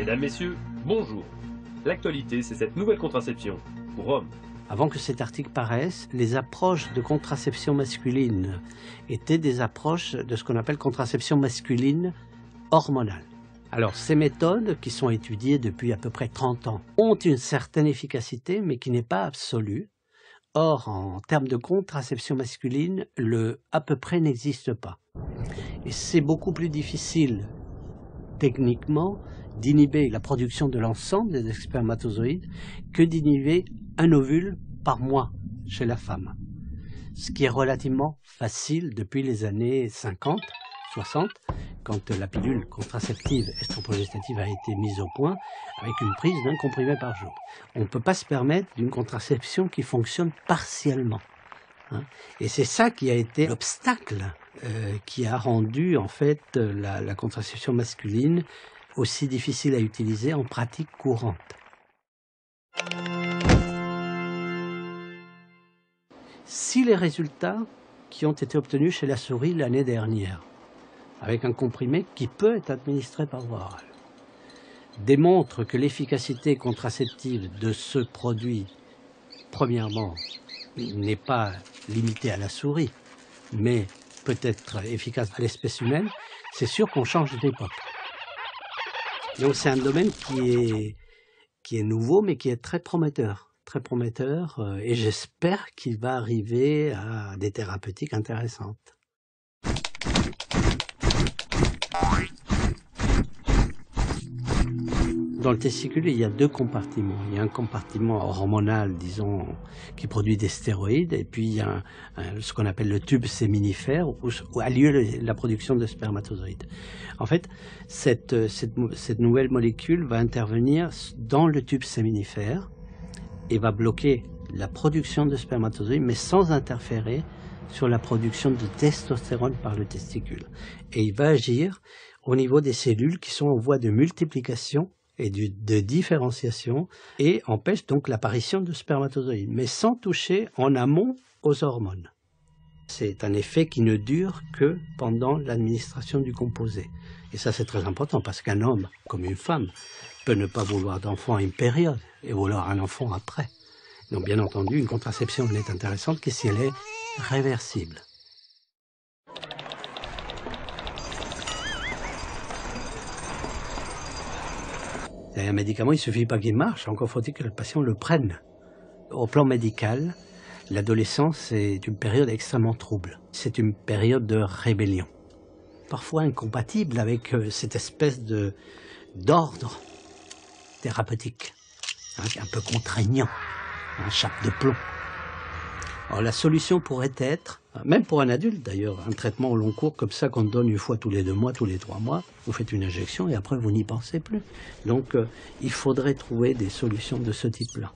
Mesdames, Messieurs, bonjour. L'actualité, c'est cette nouvelle contraception pour hommes. Avant que cet article paraisse, les approches de contraception masculine étaient des approches de ce qu'on appelle contraception masculine hormonale. Alors, ces méthodes, qui sont étudiées depuis à peu près 30 ans, ont une certaine efficacité, mais qui n'est pas absolue. Or, en termes de contraception masculine, le à peu près n'existe pas. Et c'est beaucoup plus difficile, techniquement, d'inhiber la production de l'ensemble des spermatozoïdes que d'inhiber un ovule par mois chez la femme. Ce qui est relativement facile depuis les années 50, 60, quand la pilule contraceptive estro-progestative a été mise au point avec une prise d'un comprimé par jour. On ne peut pas se permettre d'une contraception qui fonctionne partiellement. Et c'est ça qui a été l'obstacle qui a rendu en fait la contraception masculine aussi difficile à utiliser en pratique courante. Si les résultats qui ont été obtenus chez la souris l'année dernière, avec un comprimé qui peut être administré par voie orale, démontrent que l'efficacité contraceptive de ce produit, premièrement, n'est pas limitée à la souris, mais peut être efficace à l'espèce humaine, c'est sûr qu'on change d'époque. Donc c'est un domaine qui est nouveau, mais qui est très prometteur, et j'espère qu'il va arriver à des thérapeutiques intéressantes. Dans le testicule, il y a deux compartiments. Il y a un compartiment hormonal, disons, qui produit des stéroïdes, et puis il y a ce qu'on appelle le tube séminifère, où a lieu la production de spermatozoïdes. En fait, cette nouvelle molécule va intervenir dans le tube séminifère et va bloquer la production de spermatozoïdes, mais sans interférer sur la production de testostérone par le testicule. Et il va agir au niveau des cellules qui sont en voie de multiplication et de différenciation, et empêche donc l'apparition de spermatozoïdes, mais sans toucher en amont aux hormones. C'est un effet qui ne dure que pendant l'administration du composé. Et ça, c'est très important, parce qu'un homme, comme une femme, peut ne pas vouloir d'enfant à une période, et vouloir un enfant après. Donc, bien entendu, une contraception n'est intéressante que si elle est réversible. Un médicament, il ne suffit pas qu'il marche, encore faut-il que le patient le prenne. Au plan médical, l'adolescence est une période extrêmement trouble. C'est une période de rébellion, parfois incompatible avec cette espèce d'ordre thérapeutique, un peu contraignant, un chape de plomb. Alors la solution pourrait être, même pour un adulte d'ailleurs, un traitement au long cours comme ça qu'on donne une fois tous les 2 mois, tous les 3 mois, vous faites une injection et après vous n'y pensez plus. Donc il faudrait trouver des solutions de ce type-là.